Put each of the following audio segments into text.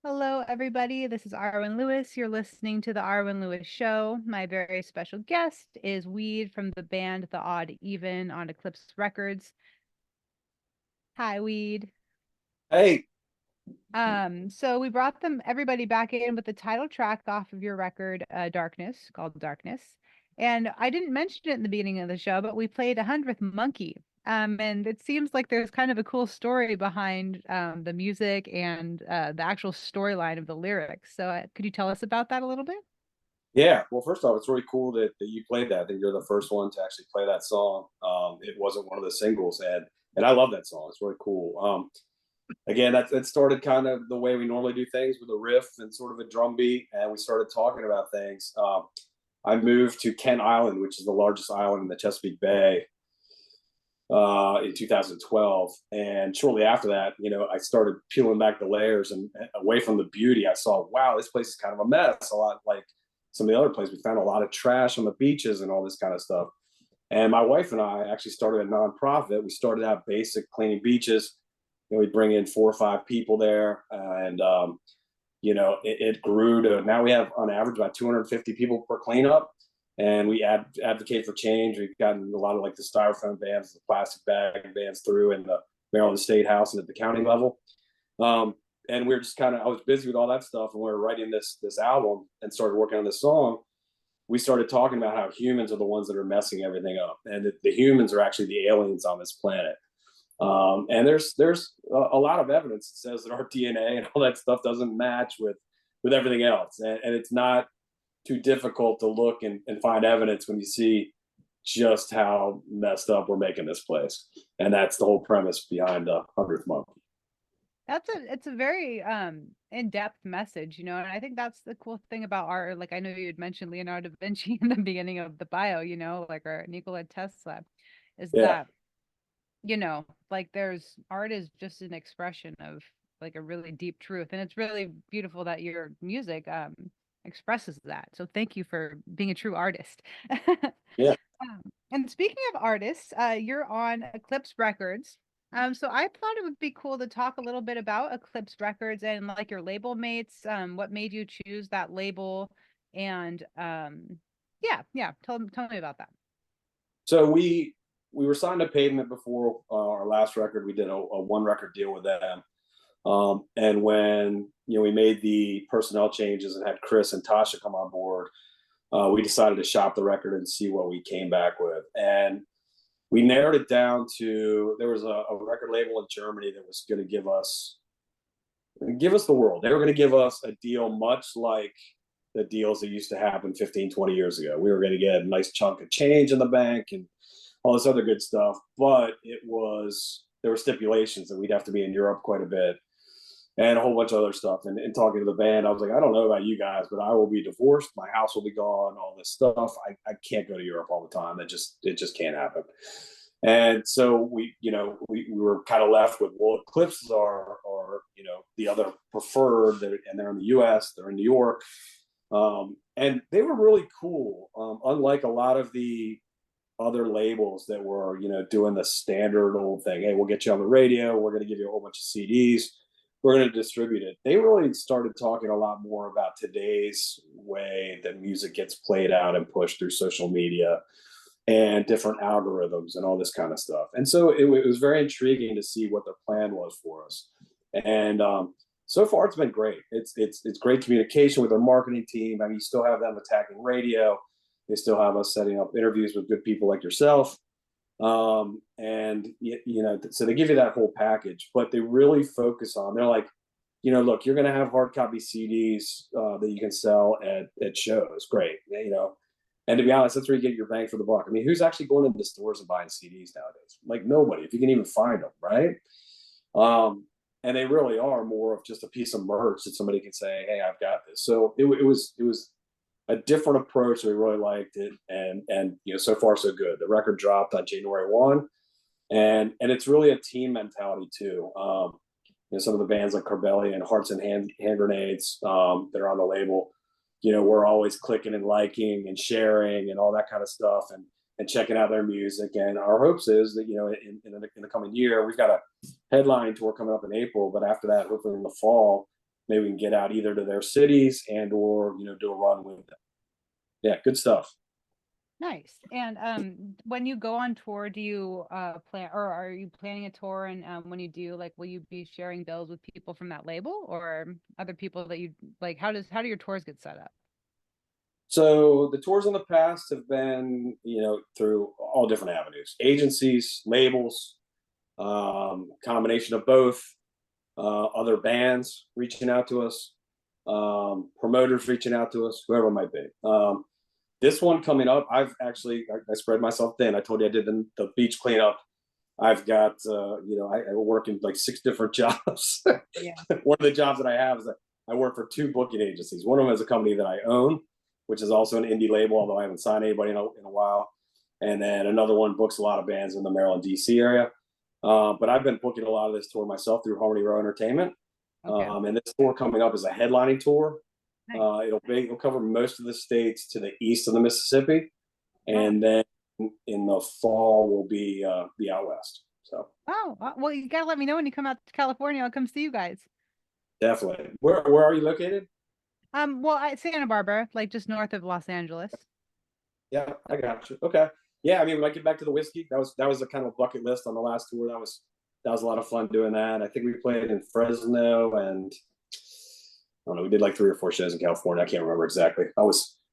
Hello, everybody. This is Arwen Lewis. You're listening to the Arwen Lewis Show. My very special guest is Weed from the band The Odd Even on Eclipse Records. Hi, Weed. Hey, So we brought everybody back in with the title track off of your record, Darkness, called Darkness. And I didn't mention it in the beginning of the show, but we played 100th Monkey. And it seems like there's kind of a cool story behind the music and the actual storyline of the lyrics. So could you tell us about that a little bit? yeah. Well, first off, it's really cool that you played that. I think you're the first one to actually play that song. It wasn't one of the singles, and I love that song. It's really cool. Again, that started kind of the way we normally do things with a riff and sort of a drum beat, and we started talking about things. I moved to Kent Island, which is the largest island in the Chesapeake Bay, in 2012. And shortly after that, I started peeling back the layers and away from the beauty. I saw, wow, this place is kind of a mess. A lot like some of the other places. We found a lot of trash on the beaches and all this kind of stuff. And my wife and I actually started a nonprofit. We started out basic cleaning beaches. We'd bring in 4 or 5 people there, and it grew to now we have on average about 250 people per cleanup, and we advocate for change. We've gotten a lot of like the styrofoam bans, the plastic bag bans through in the Maryland State House and at the county level. Um, and we are just kind of I was busy with all that stuff, and we were writing this album and started working on this song. We started talking about how humans are the ones that are messing everything up, and that the humans are actually the aliens on this planet. And there's a lot of evidence that says that our DNA and all that stuff doesn't match with everything else, and it's not too difficult to look and find evidence when you see just how messed up we're making this place, and that's the whole premise behind the 100th Monkey. It's a very in-depth message, and I think that's the cool thing about art. Like I know you had mentioned Leonardo da Vinci in the beginning of the bio, like our Nikola Tesla, is Yeah, that like there's art is just an expression of like a really deep truth. And it's really beautiful that your music expresses that. So thank you for being a true artist. yeah. And speaking of artists, you're on Eclipse Records. So I thought it would be cool to talk a little bit about Eclipse Records and like your label mates, what made you choose that label, and yeah, tell me about that. So we were signed to Pavement before our last record. We did a 1 record deal with them. And when we made the personnel changes and had Chris and Tosha come on board, we decided to shop the record and see what we came back with. And we narrowed it down to there was a record label in Germany that was going to give us the world. They were going to give us a deal much like the deals that used to happen 15, 20 years ago. We were going to get a nice chunk of change in the bank and all this other good stuff. But there were stipulations that we'd have to be in Europe quite a bit and a whole bunch of other stuff. And talking to the band, I was like, I don't know about you guys, but I will be divorced. My house will be gone, all this stuff. I can't go to Europe all the time. It just can't happen. And so we were kind of left with, well, Eclipse are the other preferred, and they're in the U.S., they're in New York, and they were really cool. Unlike a lot of the other labels that were doing the standard old thing, hey, we'll get you on the radio, we're going to give you a whole bunch of CDs, we're going to distribute it. They really started talking a lot more about today's way that music gets played out and pushed through social media and different algorithms and all this kind of stuff. And so it was very intriguing to see what their plan was for us. And so far, it's been great. It's great communication with their marketing team. I mean, you still have them attacking radio. They still have us setting up interviews with good people like yourself. And so they give you that whole package, but they really focus on. They're like, look, you're going to have hard copy CDs that you can sell at shows. Great, and to be honest, that's where you get your bang for the buck. I mean, who's actually going into the stores and buying CDs nowadays? Like nobody, if you can even find them, right? And they really are more of just a piece of merch that somebody can say, "Hey, I've got this." So it was a different approach. We really liked it, and so far so good. The record dropped on January 1, and it's really a team mentality too. Some of the bands like Corbelli and Hearts and Hand Grenades that are on the label, we're always clicking and liking and sharing and all that kind of stuff, and checking out their music. And our hopes is that in the coming year, we've got a headline tour coming up in April, but after that, hopefully in the fall, maybe we can get out either to their cities and or do a run with them. Yeah, good stuff. Nice. And when you go on tour, do you plan, or are you planning a tour? And when you do, like, will you be sharing bills with people from that label or other people that you like? How do your tours get set up? So the tours in the past have been, through all different avenues, agencies, labels, combination of both, other bands reaching out to us, promoters reaching out to us, whoever it might be. This one coming up, I spread myself thin. I told you I did the beach cleanup. I've got, I work in like 6 different jobs. Yeah. One of the jobs that I have is that I work for 2 booking agencies. One of them is a company that I own, which is also an indie label, although I haven't signed anybody in a while. And then another one books a lot of bands in the Maryland, D.C. area. But I've been booking a lot of this tour myself through Harmony Row Entertainment. Okay. And this tour coming up is a headlining tour. Nice. It'll cover most of the states to the east of the Mississippi, and then in the fall will be out west. So well, you gotta let me know when you come out to California. I'll come see you guys. definitely. Where are you located? Well, Santa Barbara, like just north of Los Angeles. Yeah, I got you. Okay. Yeah, I mean, when I get back to the whiskey, that was a kind of a bucket list on the last tour. That was a lot of fun doing that. I think we played in Fresno, and I don't know, we did like 3 or 4 shows in California. I can't remember exactly. It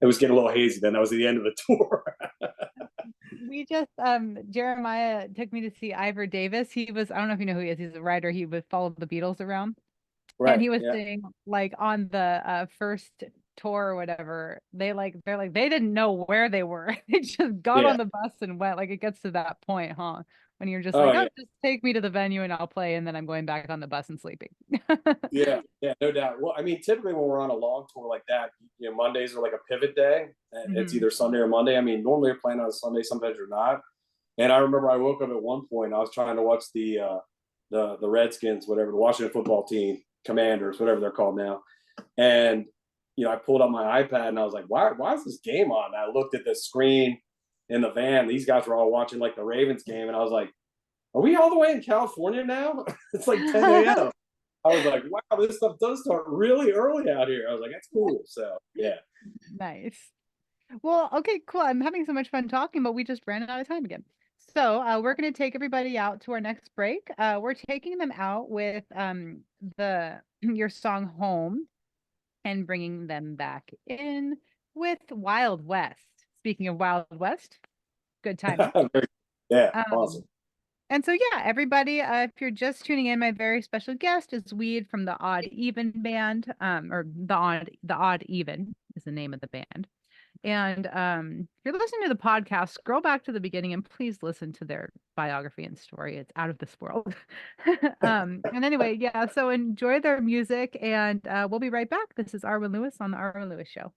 was getting a little hazy then. That was the end of the tour. We just Jeremiah took me to see Ivor Davis. I don't know if you know who he is. He's a writer. He would follow the Beatles around. And Right. he was Yeah. saying, like, on the first tour or whatever, they're like they didn't know where they were. They just got Yeah. on the bus and went. Like, it gets to that point, huh? When you're just Oh like, oh, yeah. just take me to the venue and I'll play, and then I'm going back on the bus and sleeping. Yeah. Yeah. No doubt. Well, I mean, typically when we're on a long tour like that, Mondays are like a pivot day. It's Mhm. either Sunday or Monday. I mean, normally you're playing on a Sunday, sometimes you're not. And I remember I woke up at one point. I was trying to watch the Redskins, whatever, the Washington football team, Commanders, whatever they're called now. And I pulled up my iPad and I was like, why is this game on? And I looked at the screen in the van. These guys were all watching like the Ravens game, and I was like, are we all the way in California now? It's like 10 a.m. I was like, wow, this stuff does start really early out here. I was like, that's cool. So yeah. Nice. Well, okay, cool. I'm having so much fun talking, but we just ran out of time again. So we're going to take everybody out to our next break. We're taking them out with the your song "Home" and bringing them back in with Wild West. Speaking of Wild West, good timing. Yeah, Um, awesome. and so yeah, everybody, if you're just tuning in, my very special guest is Weed from the OddEven band, or the OddEven is the name of the band. And if you're listening to the podcast, scroll back to the beginning and please listen to their biography and story. It's out of this world. And anyway, yeah, so enjoy their music, and we'll be right back. This is Arwen Lewis on the Arwen Lewis Show.